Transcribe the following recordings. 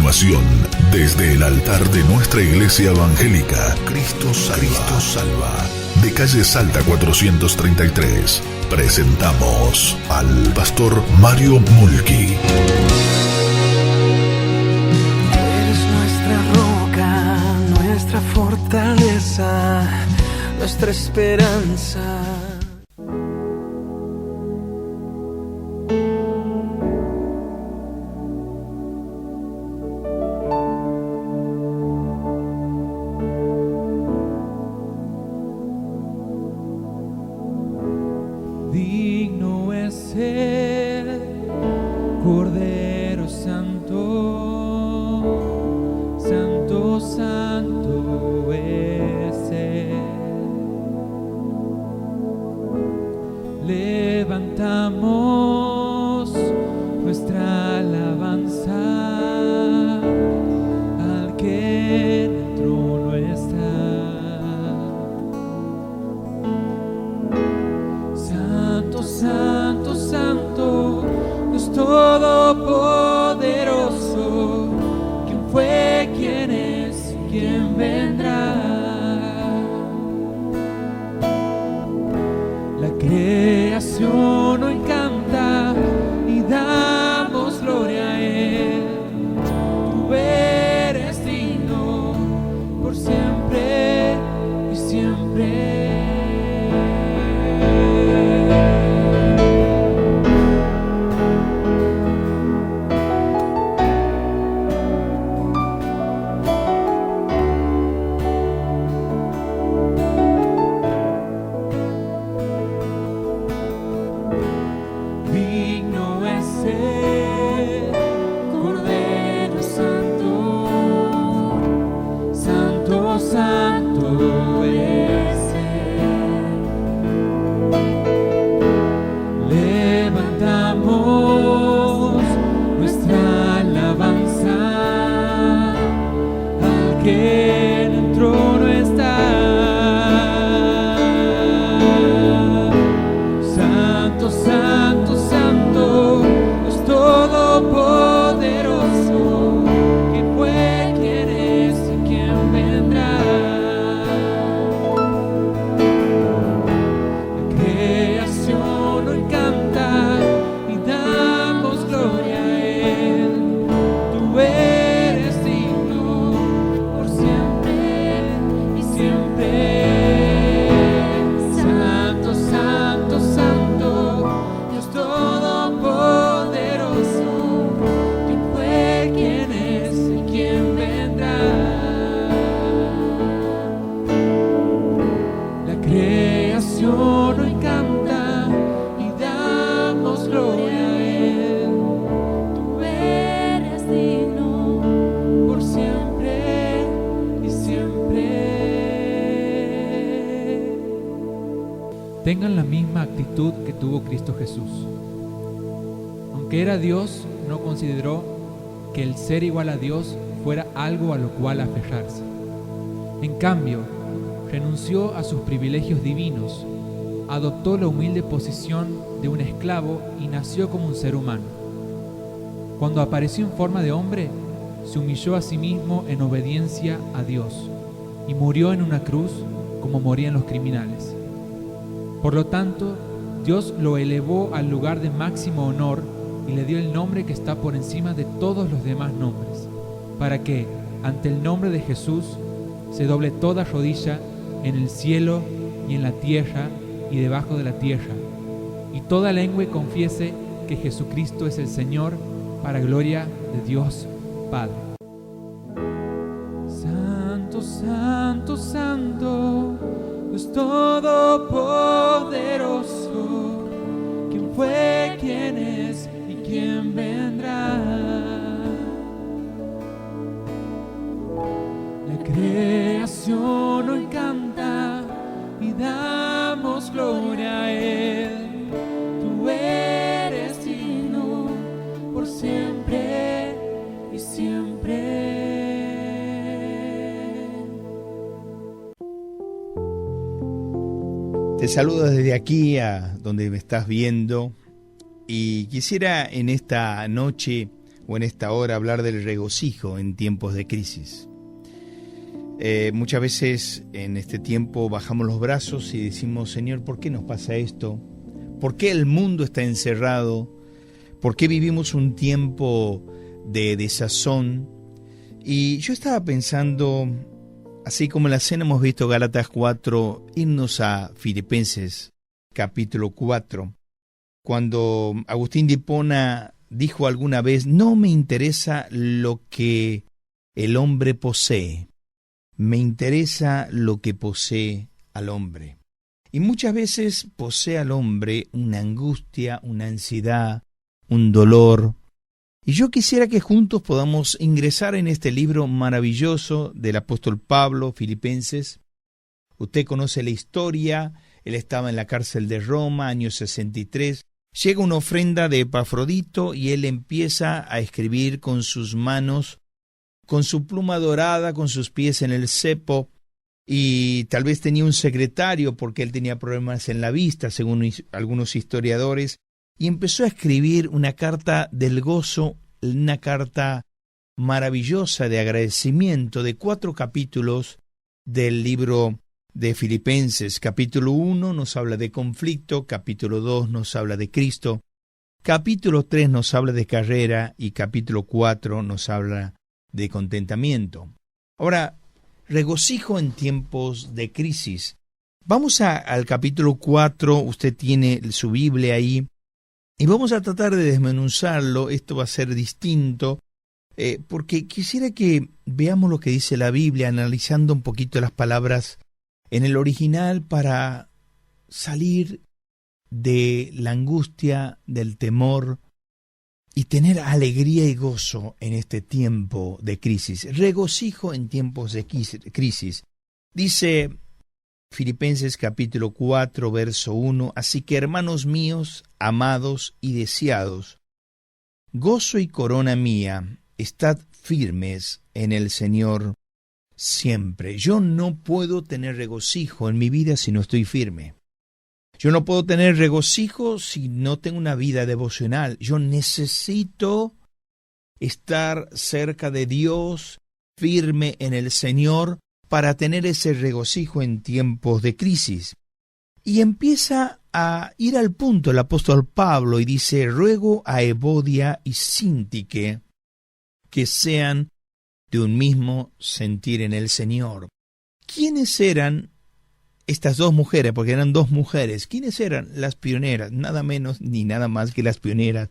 continuación, desde el altar de nuestra iglesia evangélica, Cristo Salva, de calle Salta 433, presentamos al pastor Mario Mulki. Eres nuestra roca, nuestra fortaleza, nuestra esperanza. Digno es el Cordero Santo, Santo, Santo es Él. Levantamos nuestra alabanza al que en el trono está. Santo, Santo, Dios Todopoderoso, ¿quién fue, quién es, quién vendrá? La creación hoy canta y damos gloria a Él. Tú eres digno por siempre y siempre. Tengan la misma actitud que tuvo Cristo Jesús. Aunque era Dios, no consideró que el ser igual a Dios fuera algo a lo cual aferrarse. En cambio, renunció a sus privilegios divinos, adoptó la humilde posición de un esclavo y nació como un ser humano. Cuando apareció en forma de hombre, se humilló a sí mismo en obediencia a Dios y murió en una cruz como morían los criminales. Por lo tanto, Dios lo elevó al lugar de máximo honor y le dio el nombre que está por encima de todos los demás nombres, para que, ante el nombre de Jesús, se doble toda rodilla en el cielo y en la tierra y debajo de la tierra, y toda lengua confiese que Jesucristo es el Señor, para gloria de Dios Padre. Santo, Santo, Santo, Dios Todopoderoso, ¿quién fue, quién es y quién vendrá? La creación hoy canta y damos gloria a Él. Tú eres digno por siempre y siempre. Te saludo desde aquí a donde me estás viendo y quisiera en esta noche o en esta hora hablar del regocijo en tiempos de crisis. Muchas veces en este tiempo bajamos los brazos y decimos: Señor, ¿por qué nos pasa esto? ¿Por qué el mundo está encerrado? ¿Por qué vivimos un tiempo de desazón? Y yo estaba pensando, así como en la cena hemos visto Gálatas 4, irnos a Filipenses capítulo 4, cuando Agustín de Hipona dijo alguna vez: no me interesa lo que el hombre posee, me interesa lo que posee al hombre. Y muchas veces posee al hombre una angustia, una ansiedad, un dolor. Y yo quisiera que juntos podamos ingresar en este libro maravilloso del apóstol Pablo, Filipenses. Usted conoce la historia, él estaba en la cárcel de Roma, año 63. Llega una ofrenda de Epafrodito y él empieza a escribir con sus manos, con su pluma dorada, con sus pies en el cepo, y tal vez tenía un secretario porque él tenía problemas en la vista, según algunos historiadores, y empezó a escribir una carta del gozo, una carta maravillosa de agradecimiento de 4 capítulos del libro de Filipenses. Capítulo 1 nos habla de conflicto, capítulo 2 nos habla de Cristo, capítulo 3 nos habla de carrera y capítulo 4 nos habla de contentamiento. Ahora, regocijo en tiempos de crisis. Vamos al capítulo 4, usted tiene su Biblia ahí, y vamos a tratar de desmenuzarlo. Esto va a ser distinto, porque quisiera que veamos lo que dice la Biblia, analizando un poquito las palabras en el original para salir de la angustia, del temor, y tener alegría y gozo en este tiempo de crisis. Regocijo en tiempos de crisis. Dice Filipenses capítulo 4, verso 1, así que hermanos míos, amados y deseados, gozo y corona mía, estad firmes en el Señor siempre. Yo no puedo tener regocijo en mi vida si no estoy firme. Yo no puedo tener regocijo si no tengo una vida devocional. Yo necesito estar cerca de Dios, firme en el Señor, para tener ese regocijo en tiempos de crisis. Y empieza a ir al punto el apóstol Pablo y dice: ruego a Evodia y Síntique que sean de un mismo sentir en el Señor. ¿Quiénes eran estas 2 mujeres? Porque eran 2 mujeres. ¿Quiénes eran las pioneras? Nada menos ni nada más que las pioneras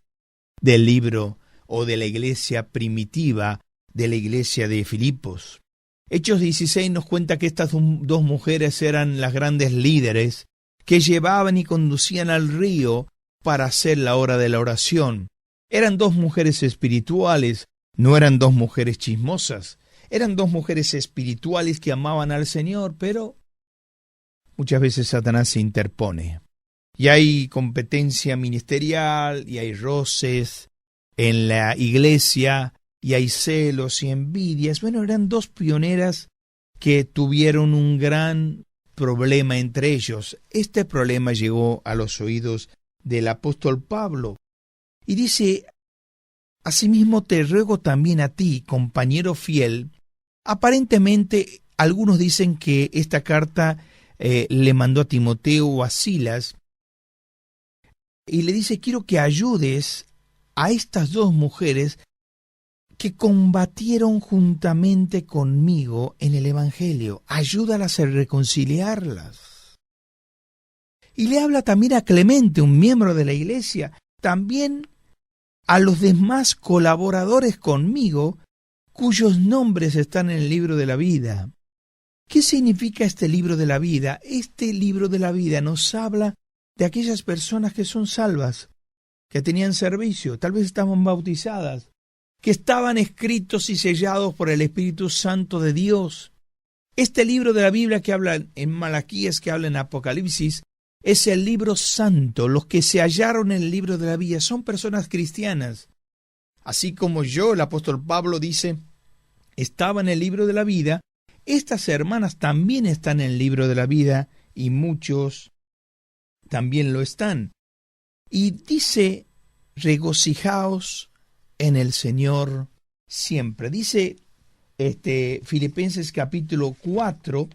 del libro o de la iglesia primitiva, de la iglesia de Filipos. Hechos 16 nos cuenta que estas 2 mujeres eran las grandes líderes que llevaban y conducían al río para hacer la hora de la oración. Eran 2 mujeres espirituales, no eran 2 mujeres chismosas. Eran 2 mujeres espirituales que amaban al Señor, pero muchas veces Satanás se interpone. Y hay competencia ministerial, y hay roces en la iglesia, y hay celos y envidias. Bueno, eran 2 pioneras que tuvieron un gran problema entre ellos. Este problema llegó a los oídos del apóstol Pablo. Y dice: asimismo te ruego también a ti, compañero fiel. Aparentemente, algunos dicen que esta carta le mandó a Timoteo o a Silas, y le dice: quiero que ayudes a estas 2 mujeres que combatieron juntamente conmigo en el Evangelio. Ayúdalas a reconciliarlas. Y le habla también a Clemente, un miembro de la iglesia, también a los demás colaboradores conmigo, cuyos nombres están en el libro de la vida. ¿Qué significa este libro de la vida? Este libro de la vida nos habla de aquellas personas que son salvas, que tenían servicio, tal vez estaban bautizadas, que estaban escritos y sellados por el Espíritu Santo de Dios. Este libro de la Biblia que habla en Malaquías, que habla en Apocalipsis, es el libro santo. Los que se hallaron en el libro de la vida son personas cristianas. Así como yo, el apóstol Pablo dice, estaba en el libro de la vida, estas hermanas también están en el libro de la vida, y muchos también lo están. Y dice: regocijaos en el Señor siempre. Dice Filipenses capítulo 4,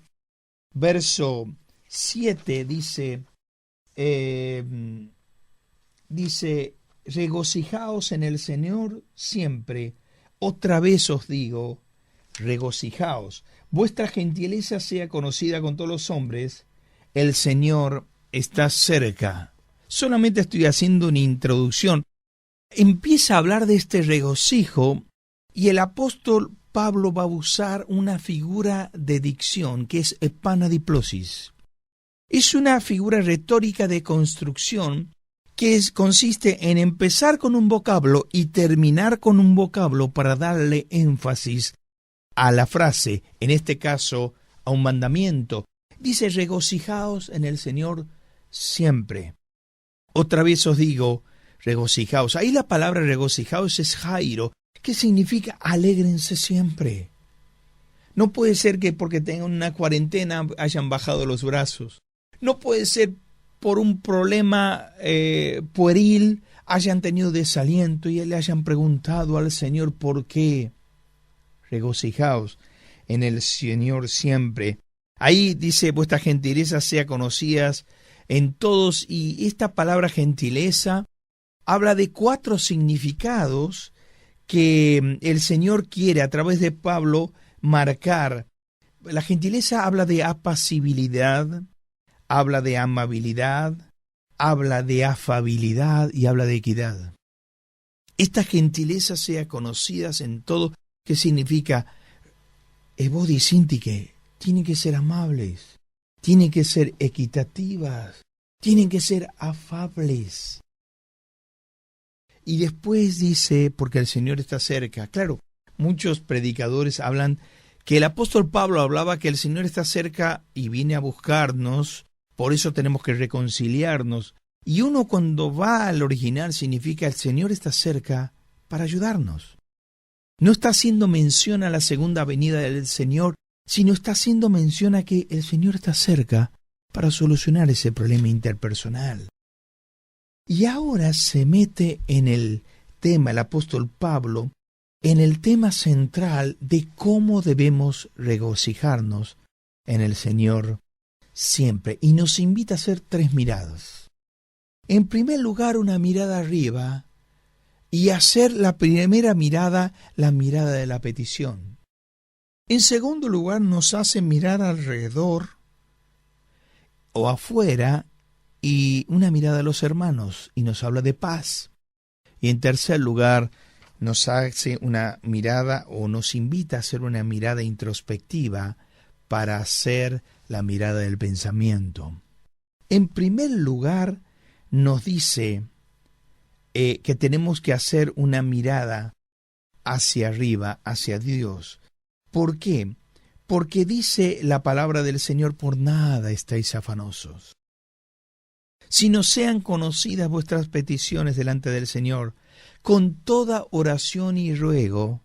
verso 7, dice, regocijaos en el Señor siempre. Otra vez os digo, regocijaos. Vuestra gentileza sea conocida con todos los hombres. El Señor está cerca. Solamente estoy haciendo una introducción. Empieza a hablar de este regocijo y el apóstol Pablo va a usar una figura de dicción que es epanadiplosis. Es una figura retórica de construcción que consiste en empezar con un vocablo y terminar con un vocablo para darle énfasis a la frase, en este caso a un mandamiento. Dice, regocijaos en el Señor siempre. Otra vez os digo, regocijaos. Ahí la palabra regocijaos es jairo, que significa alégrense siempre. No puede ser que porque tengan una cuarentena hayan bajado los brazos. No puede ser por un problema pueril hayan tenido desaliento y le hayan preguntado al Señor por qué. Regocijaos en el Señor siempre. Ahí dice, vuestra gentileza sea conocida en todos, y esta palabra gentileza habla de 4 significados que el Señor quiere a través de Pablo marcar. La gentileza habla de apacibilidad, habla de amabilidad, habla de afabilidad y habla de equidad. Esta gentileza sea conocida en todo, que significa que tienen que ser amables, tienen que ser equitativas, tienen que ser afables. Y después dice, porque el Señor está cerca. Claro, muchos predicadores hablan que el apóstol Pablo hablaba que el Señor está cerca y viene a buscarnos, por eso tenemos que reconciliarnos. Y uno cuando va al original significa el Señor está cerca para ayudarnos. No está haciendo mención a la segunda venida del Señor, sino está haciendo mención a que el Señor está cerca para solucionar ese problema interpersonal. Y ahora se mete en el tema, el apóstol Pablo, en el tema central de cómo debemos regocijarnos en el Señor siempre. Y nos invita a hacer 3 miradas. En primer lugar, una mirada arriba, y hacer la primera mirada, la mirada de la petición. En segundo lugar, nos hace mirar alrededor o afuera y una mirada a los hermanos y nos habla de paz. Y en tercer lugar, nos hace una mirada o nos invita a hacer una mirada introspectiva para hacer la mirada del pensamiento. En primer lugar, nos dice que tenemos que hacer una mirada hacia arriba, hacia Dios. ¿Por qué? Porque dice la palabra del Señor, por nada estáis afanosos. Sino sean conocidas vuestras peticiones delante del Señor, con toda oración y ruego,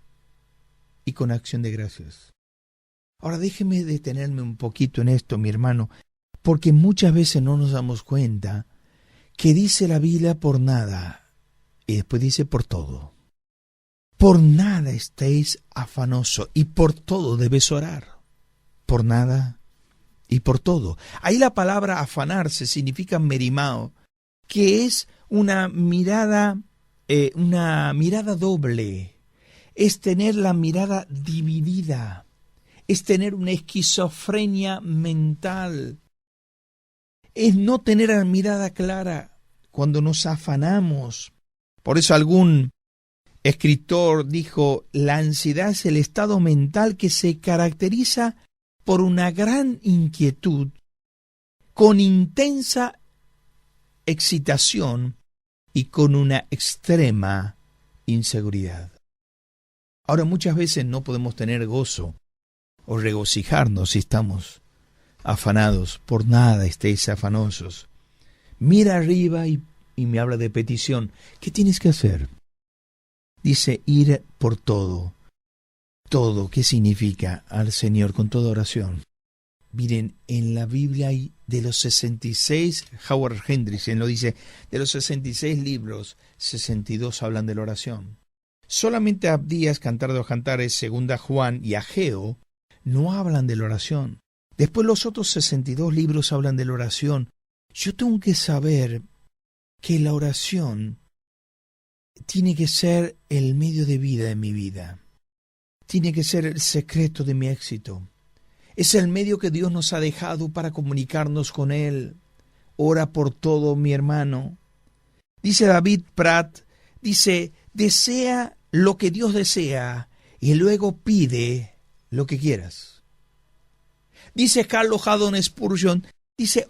y con acción de gracias. Ahora déjeme detenerme un poquito en esto, mi hermano, porque muchas veces no nos damos cuenta que dice la Biblia por nada, y después dice por todo. Por nada estéis afanosos, y por todo debes orar. Por nada y por todo. Ahí la palabra afanarse significa merimao, que es una mirada doble. Es tener la mirada dividida. Es tener una esquizofrenia mental. Es no tener la mirada clara cuando nos afanamos. Por eso algún escritor dijo, la ansiedad es el estado mental que se caracteriza por una gran inquietud, con intensa excitación y con una extrema inseguridad. Ahora, muchas veces no podemos tener gozo o regocijarnos si estamos afanados. Por nada estéis afanosos. Mira arriba y me habla de petición. ¿Qué tienes que hacer? Dice ir por todo. Todo, ¿qué significa? Al Señor con toda oración. Miren, en la Biblia hay de los 66, Howard Hendrickson lo dice, de los 66 libros, 62 hablan de la oración. Solamente Abdías, Cantar de los Cantares, Segunda Juan y Ageo no hablan de la oración. Después los otros 62 libros hablan de la oración. Yo tengo que saber que la oración tiene que ser el medio de vida de mi vida. Tiene que ser el secreto de mi éxito. Es el medio que Dios nos ha dejado para comunicarnos con Él. Ora por todo, mi hermano. Dice David Pratt, desea lo que Dios desea y luego pide lo que quieras. Dice Carlos Haddon Spurgeon,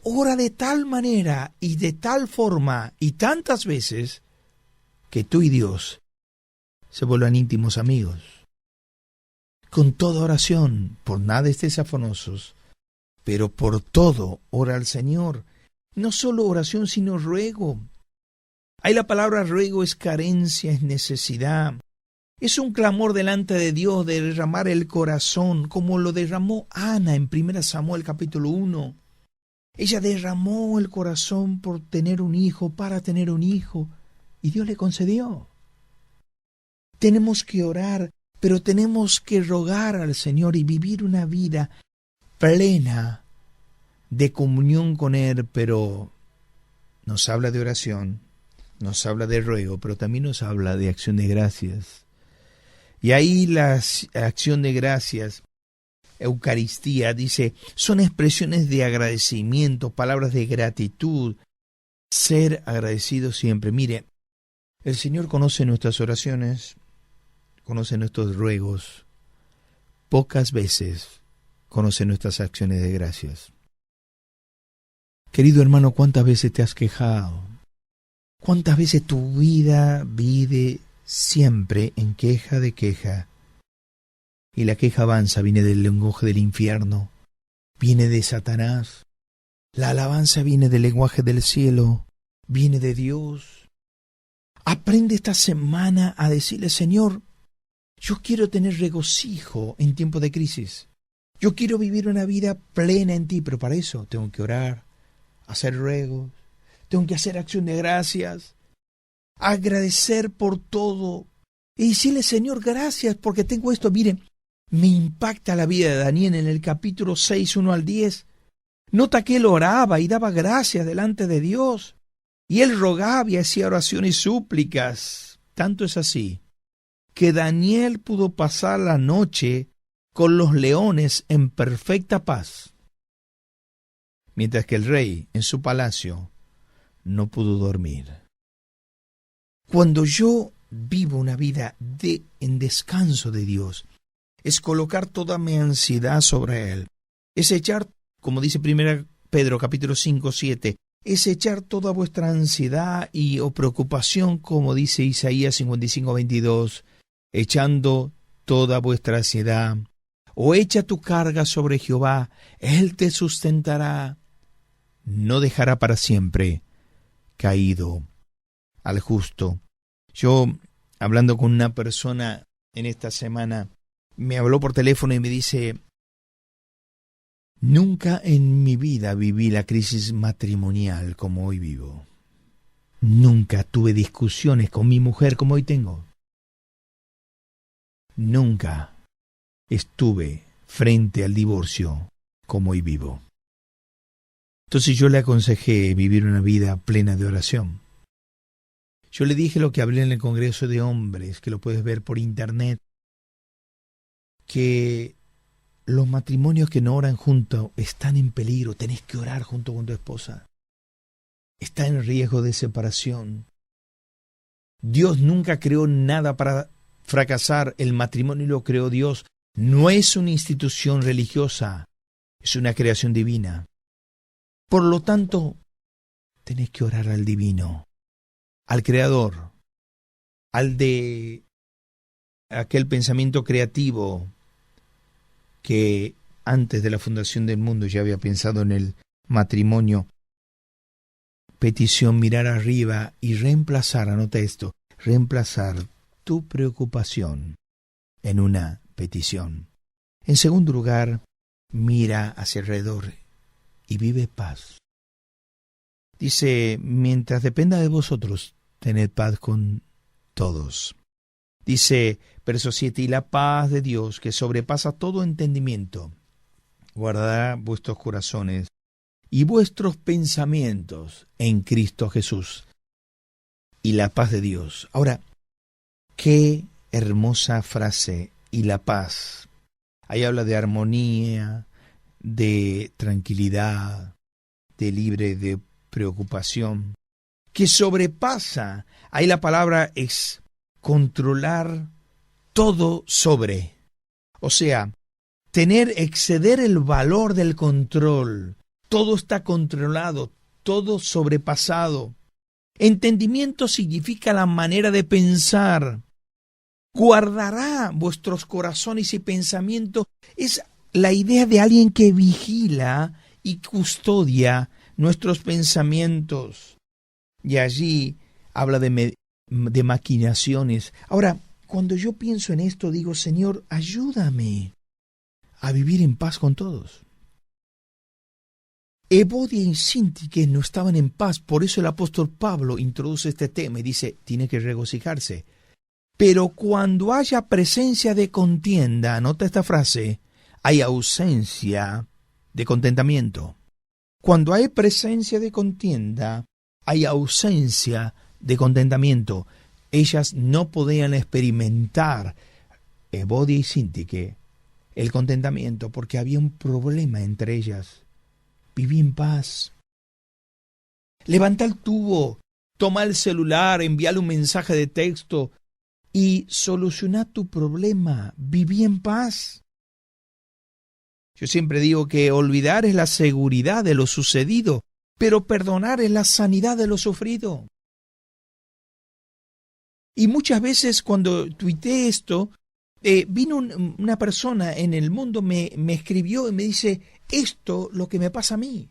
ora de tal manera y de tal forma y tantas veces que tú y Dios se vuelvan íntimos amigos. Con toda oración, por nada estés afanosos, pero por todo ora al Señor. No solo oración, sino ruego. Ahí la palabra ruego es carencia, es necesidad. Es un clamor delante de Dios de derramar el corazón, como lo derramó Ana en 1 Samuel capítulo 1. Ella derramó el corazón por tener un hijo, para tener un hijo, y Dios le concedió. Tenemos que orar, pero tenemos que rogar al Señor y vivir una vida plena de comunión con Él, pero nos habla de oración, nos habla de ruego, pero también nos habla de acción de gracias. Y ahí la acción de gracias, Eucaristía, son expresiones de agradecimiento, palabras de gratitud, ser agradecido siempre. Mire, el Señor conoce nuestras oraciones, conoce nuestros ruegos, pocas veces conoce nuestras acciones de gracias. Querido hermano, ¿cuántas veces te has quejado? ¿Cuántas veces tu vida vive siempre en queja de queja? Y la queja avanza, viene del lenguaje del infierno, viene de Satanás. La alabanza viene del lenguaje del cielo, viene de Dios. Aprende esta semana a decirle, Señor, yo quiero tener regocijo en tiempos de crisis. Yo quiero vivir una vida plena en ti, pero para eso tengo que orar, hacer ruegos, tengo que hacer acción de gracias, agradecer por todo y decirle, Señor, gracias porque tengo esto. Miren, me impacta la vida de Daniel en el capítulo 6, 1 al 10. Nota que él oraba y daba gracias delante de Dios. Y él rogaba y hacía oraciones y súplicas. Tanto es así que Daniel pudo pasar la noche con los leones en perfecta paz, mientras que el rey en su palacio no pudo dormir. Cuando yo vivo una vida en descanso de Dios, es colocar toda mi ansiedad sobre Él, es echar, como dice 1 Pedro capítulo 5, 7, es echar toda vuestra ansiedad o preocupación, como dice Isaías 55, 22, echando toda vuestra ansiedad, o echa tu carga sobre Jehová, Él te sustentará, no dejará para siempre caído al justo. Yo, hablando con una persona en esta semana, me habló por teléfono y me dice, nunca en mi vida viví la crisis matrimonial como hoy vivo. Nunca tuve discusiones con mi mujer como hoy tengo. Nunca estuve frente al divorcio como hoy vivo. Entonces yo le aconsejé vivir una vida plena de oración. Yo le dije lo que hablé en el Congreso de Hombres, que lo puedes ver por internet, que los matrimonios que no oran juntos están en peligro. Tenés que orar junto con tu esposa. Está en riesgo de separación. Dios nunca creó nada para fracasar. El matrimonio lo creó Dios. No es una institución religiosa, es una creación divina. Por lo tanto, tenés que orar al divino, al Creador, al de aquel pensamiento creativo que antes de la fundación del mundo ya había pensado en el matrimonio. Petición, mirar arriba y reemplazar, anota esto, reemplazar tu preocupación en una petición. En segundo lugar, mira hacia alrededor y vive paz. Dice, mientras dependa de vosotros, tened paz con todos. Dice, verso 7, y la paz de Dios, que sobrepasa todo entendimiento, guardará vuestros corazones y vuestros pensamientos en Cristo Jesús. Y la paz de Dios. Ahora, qué hermosa frase, y la paz. Ahí habla de armonía, de tranquilidad, de libre de preocupación, que sobrepasa. Ahí la palabra es controlar todo sobre. O sea, exceder el valor del control. Todo está controlado, todo sobrepasado. Entendimiento significa la manera de pensar. Guardará vuestros corazones y pensamientos. Es la idea de alguien que vigila y custodia nuestros pensamientos. Y allí habla de maquinaciones. Ahora, cuando yo pienso en esto, digo, Señor, ayúdame a vivir en paz con todos. Evodia y Síntique no estaban en paz, por eso el apóstol Pablo introduce este tema y dice, tiene que regocijarse. Pero cuando haya presencia de contienda, nota esta frase, hay ausencia de contentamiento. Cuando hay presencia de contienda, hay ausencia de contentamiento. Ellas no podían experimentar, Evodia y Síntique, el contentamiento, porque había un problema entre ellas. Viví en paz. Levanta el tubo, toma el celular, envíale un mensaje de texto y soluciona tu problema. Viví en paz. Yo siempre digo que olvidar es la seguridad de lo sucedido, pero perdonar es la sanidad de lo sufrido. Y muchas veces cuando tuiteé esto, vino una persona en el mundo, me escribió y me dice, esto lo que me pasa a mí.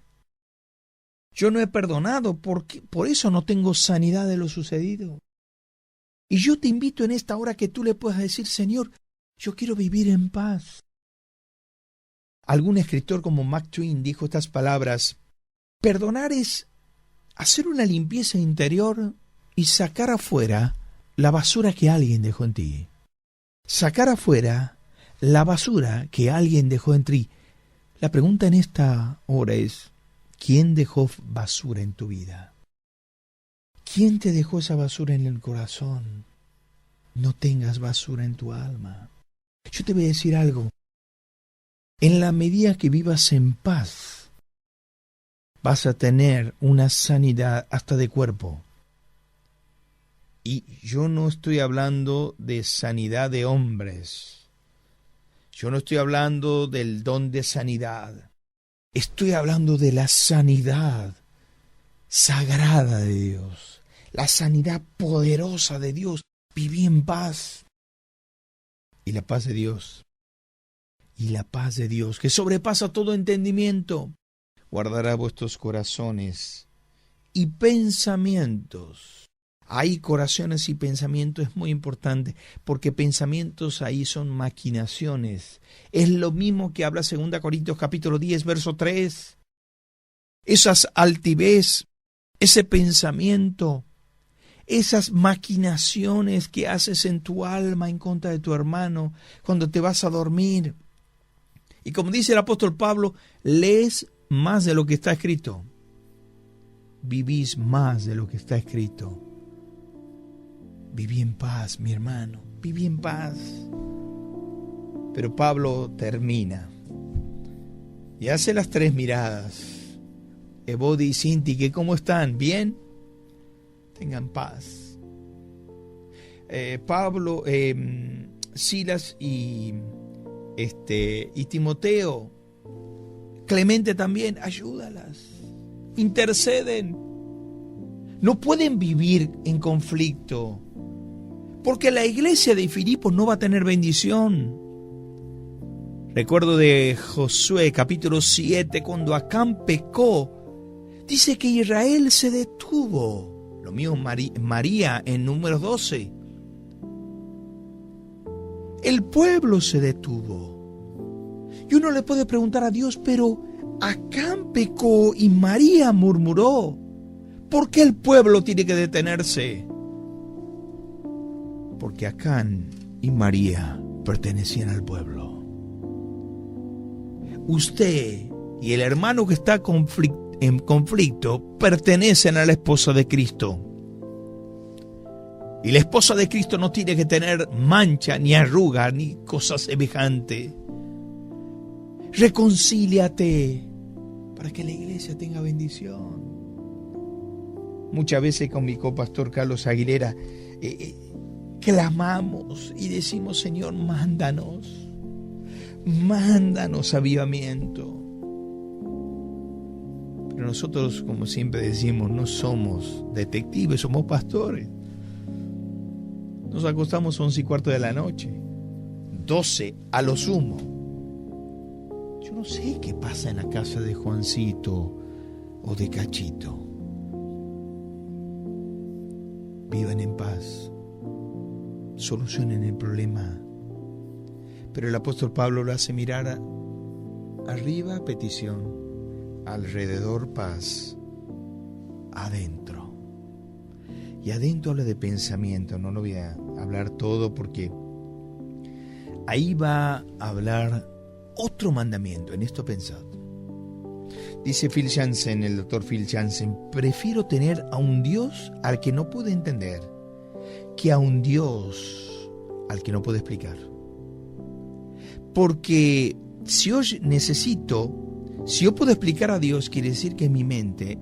Yo no he perdonado, por eso no tengo sanidad de lo sucedido. Y yo te invito en esta hora que tú le puedas decir, Señor, yo quiero vivir en paz. Algún escritor como Mark Twain dijo estas palabras, perdonar es hacer una limpieza interior y sacar afuera la basura que alguien dejó en ti. Sacar afuera la basura que alguien dejó en ti. La pregunta en esta hora es, ¿quién dejó basura en tu vida? ¿Quién te dejó esa basura en el corazón? No tengas basura en tu alma. Yo te voy a decir algo. En la medida que vivas en paz, vas a tener una sanidad hasta de cuerpo. Y yo no estoy hablando de sanidad de hombres. Yo no estoy hablando del don de sanidad. Estoy hablando de la sanidad sagrada de Dios. La sanidad poderosa de Dios. Viví en paz. Y la paz de Dios. Y la paz de Dios, que sobrepasa todo entendimiento, guardará vuestros corazones y pensamientos. Ahí corazones y pensamientos es muy importante, porque pensamientos ahí son maquinaciones. Es lo mismo que habla 2 Corintios capítulo 10, verso 3. Esas altivez, ese pensamiento, esas maquinaciones que haces en tu alma en contra de tu hermano cuando te vas a dormir. Y como dice el apóstol Pablo, lees más de lo que está escrito. Vivís más de lo que está escrito. Viví en paz, mi hermano, viví en paz. Pero Pablo termina y hace las 3 miradas. Evodia y Síntique, ¿cómo están? ¿Bien? Tengan paz. Pablo, Silas y Timoteo, Clemente también, ayúdalas, interceden. No pueden vivir en conflicto, porque la iglesia de Filipos no va a tener bendición. Recuerdo de Josué capítulo 7, cuando Acán pecó, dice que Israel se detuvo. Lo mismo María en Números 12. El pueblo se detuvo. Y uno le puede preguntar a Dios, pero Acán pecó y María murmuró. ¿Por qué el pueblo tiene que detenerse? porque Acán y María pertenecían al pueblo. Usted y el hermano que está en conflicto pertenecen a la esposa de Cristo. Y la esposa de Cristo no tiene que tener mancha, ni arruga, ni cosa semejante. Reconcíliate para que la iglesia tenga bendición. Muchas veces con mi copastor Carlos Aguilera clamamos y decimos: Señor, mándanos avivamiento. Pero nosotros, como siempre decimos, no somos detectives, somos pastores. Nos acostamos 11:15 de la noche, 12 a lo sumo. Yo no sé qué pasa en la casa de Juancito o de Cachito. Vivan en paz, solucionen el problema. Pero el apóstol Pablo lo hace mirar arriba, petición, alrededor, paz, adentro. Y adentro habla de pensamiento, no lo voy a hablar todo porque ahí va a hablar otro mandamiento, en esto pensad. Dice Phil Jansen, el doctor Phil Jansen: prefiero tener a un Dios al que no puedo entender que a un Dios al que no puedo explicar. Porque si yo puedo explicar a Dios, quiere decir que mi mente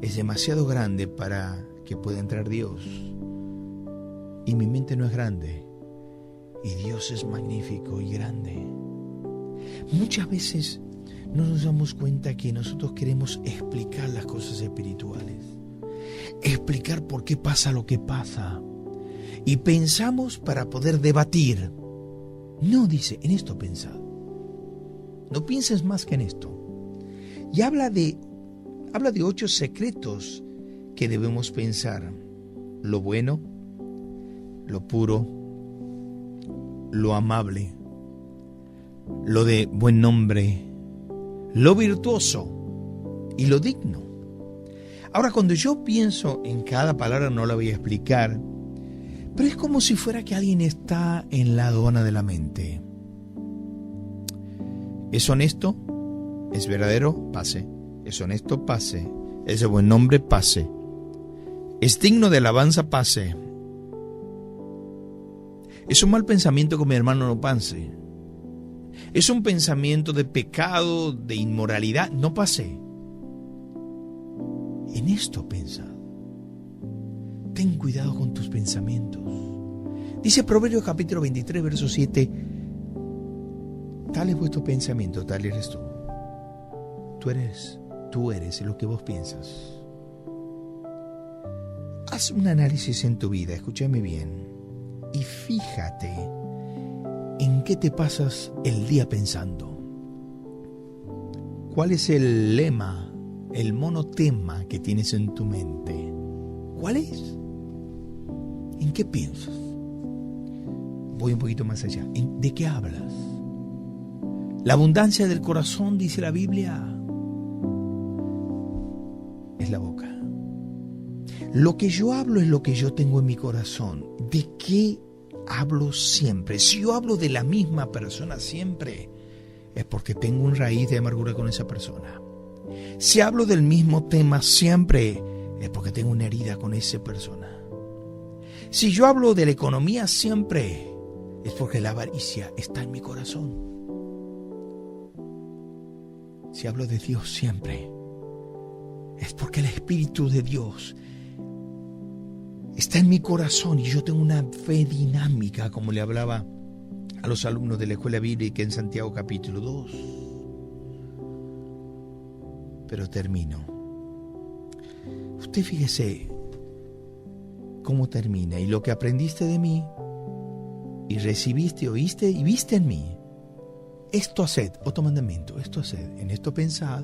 es demasiado grande para que pueda entrar Dios. Y mi mente no es grande. Y Dios es magnífico y grande. Muchas veces no nos damos cuenta que nosotros queremos explicar las cosas espirituales. Explicar por qué pasa lo que pasa. Y pensamos para poder debatir. No, dice, en esto pensad. No pienses más que en esto. Y habla de 8 secretos que debemos pensar: lo bueno, lo puro, lo amable, lo de buen nombre, lo virtuoso y lo digno. Ahora, cuando yo pienso en cada palabra, no la voy a explicar, pero es como si fuera que alguien está en la aduana de la mente. ¿Es honesto? ¿Es verdadero? Pase. ¿Es honesto? Pase. ¿Es de buen nombre? Pase. ¿Es digno de alabanza? Pase. ¿Es un mal pensamiento con mi hermano? No pase. ¿Es un pensamiento de pecado, de inmoralidad? No pase. En esto pensad. Ten cuidado con tus pensamientos. Dice Proverbios capítulo 23, verso 7: tal es vuestro pensamiento, tal eres tú. Tú eres lo que vos piensas. Haz un análisis en tu vida, escúchame bien, y fíjate en qué te pasas el día pensando. ¿Cuál es el lema, el monotema que tienes en tu mente? ¿Cuál es? ¿En qué piensas? Voy un poquito más allá. ¿De qué hablas? La abundancia del corazón, dice la Biblia, es la boca. Lo que yo hablo es lo que yo tengo en mi corazón. ¿De qué hablo siempre? Si yo hablo de la misma persona siempre, es porque tengo una raíz de amargura con esa persona. Si hablo del mismo tema siempre, es porque tengo una herida con esa persona. Si yo hablo de la economía siempre, es porque la avaricia está en mi corazón. Si hablo de Dios siempre, es porque el Espíritu de Dios está en mi corazón y yo tengo una fe dinámica, como le hablaba a los alumnos de la escuela bíblica en Santiago capítulo 2. Pero termino. Usted fíjese cómo termina: y lo que aprendiste de mí, y recibiste, oíste y viste en mí, esto haced, otro mandamiento, esto haced, en esto pensad,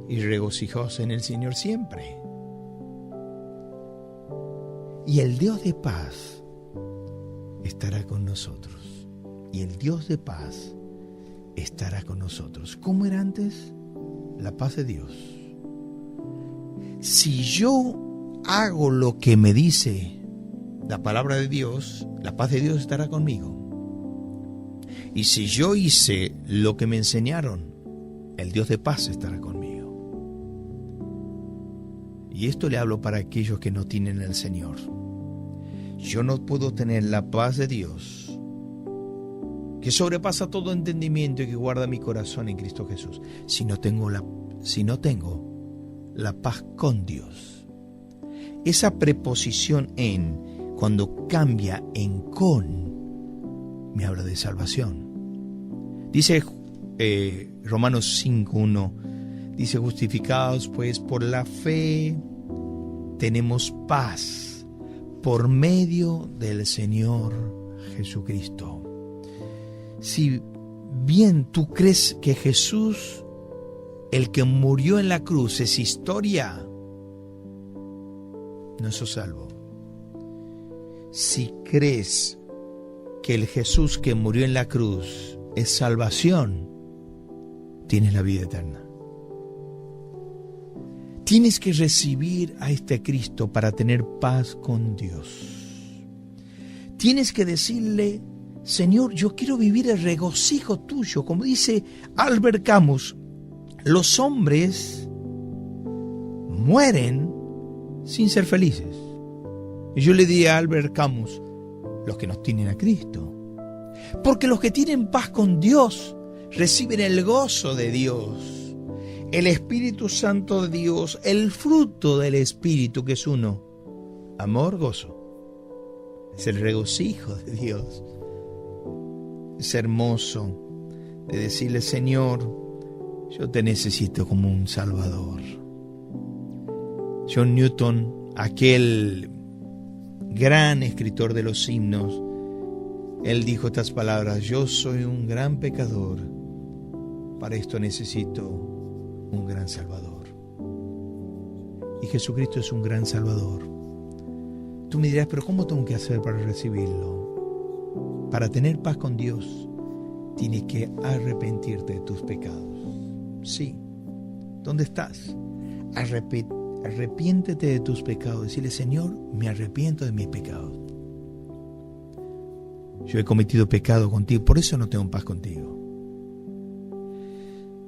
y regocijaos en el Señor siempre. Y el Dios de paz estará con nosotros. Y el Dios de paz estará con nosotros. ¿Cómo era antes? La paz de Dios. Si yo hago lo que me dice la palabra de Dios, la paz de Dios estará conmigo. Y si yo hice lo que me enseñaron, el Dios de paz estará conmigo. Y esto le hablo para aquellos que no tienen el Señor. Yo no puedo tener la paz de Dios, que sobrepasa todo entendimiento y que guarda mi corazón en Cristo Jesús, si no tengo la paz con Dios. Esa preposición en, cuando cambia en con, me habla de salvación. Dice Romanos 5:1, dice: justificados pues por la fe, tenemos paz por medio del Señor Jesucristo. Si bien tú crees que Jesús, el que murió en la cruz, es historia, no sos salvo. Si crees que el Jesús que murió en la cruz es salvación, tienes la vida eterna. Tienes que recibir a este Cristo para tener paz con Dios. Tienes que decirle: Señor, yo quiero vivir el regocijo tuyo. Como dice Albert Camus, los hombres mueren sin ser felices. Y yo le di a Albert Camus: los que no tienen a Cristo. Porque los que tienen paz con Dios reciben el gozo de Dios, el Espíritu Santo de Dios, el fruto del Espíritu, que es uno: amor, gozo. Es el regocijo de Dios. Es hermoso de decirle: Señor, yo te necesito como un Salvador. John Newton, aquel gran escritor de los himnos, él dijo estas palabras: yo soy un gran pecador, para esto necesito un gran Salvador. Y Jesucristo es un gran Salvador. Tú me dirás: pero ¿cómo tengo que hacer para recibirlo? Para tener paz con Dios, tienes que arrepentirte de tus pecados. Sí. ¿Dónde estás? Arrepiéntete de tus pecados. Decirle: Señor, me arrepiento de mis pecados. Yo he cometido pecado contigo, por eso no tengo paz contigo.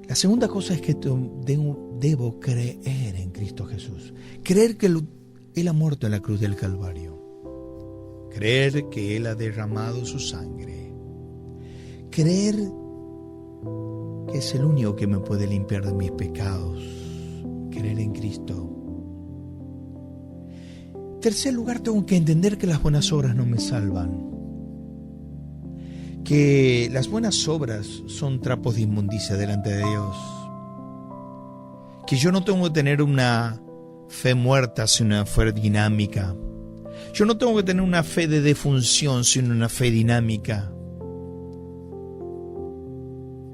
La segunda cosa es que debo creer en Cristo Jesús. Creer que Él ha muerto en la cruz del Calvario. Creer que Él ha derramado su sangre. Creer que es el único que me puede limpiar de mis pecados. Creer en Cristo. En tercer lugar, tengo que entender que las buenas obras no me salvan. Que las buenas obras son trapos de inmundicia delante de Dios. Que yo no tengo que tener una fe muerta, sino una fe dinámica. Yo no tengo que tener una fe de defunción, sino una fe dinámica.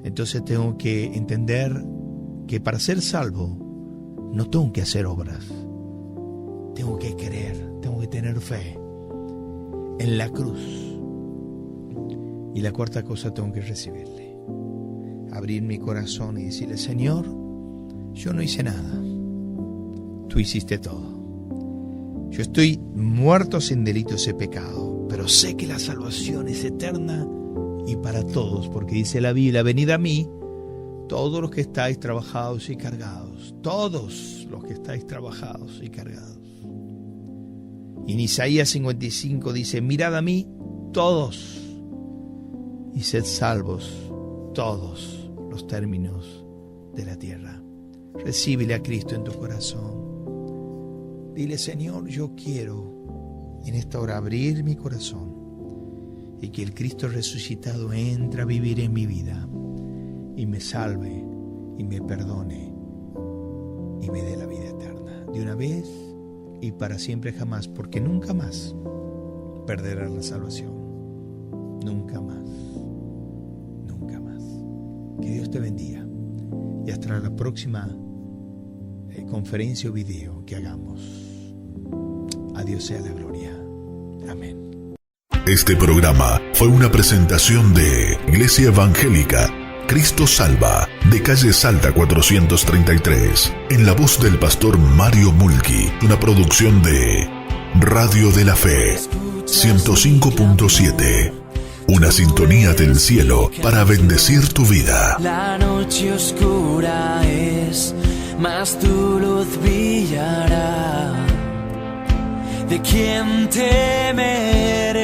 Entonces tengo que entender que para ser salvo no tengo que hacer obras. Tengo que creer, tengo que tener fe en la cruz. Y la cuarta cosa, tengo que recibirle. Abrir mi corazón y decirle: Señor, yo no hice nada. Tú hiciste todo. Yo estoy muerto sin delitos y pecado, pero sé que la salvación es eterna y para todos, porque dice la Biblia: venid a mí, todos los que estáis trabajados y cargados. Todos los que estáis trabajados y cargados. Y en Isaías 55 dice: mirad a mí todos, y sed salvos todos los términos de la tierra. Recíbele a Cristo en tu corazón. Dile: Señor, yo quiero en esta hora abrir mi corazón y que el Cristo resucitado entre a vivir en mi vida y me salve y me perdone y me dé la vida eterna de una vez y para siempre jamás, porque nunca más perderás la salvación. Nunca más. Nunca más. Que Dios te bendiga. Y hasta la próxima conferencia o video que hagamos. A Dios sea la gloria. Amén. Este programa fue una presentación de Iglesia Evangélica Cristo Salva, de calle Salta 433, en la voz del pastor Mario Mulki, una producción de Radio de la Fe. 105.7. Una sintonía del cielo para bendecir tu vida. La noche oscura es, mas tu luz brillará. ¿De quién temeré?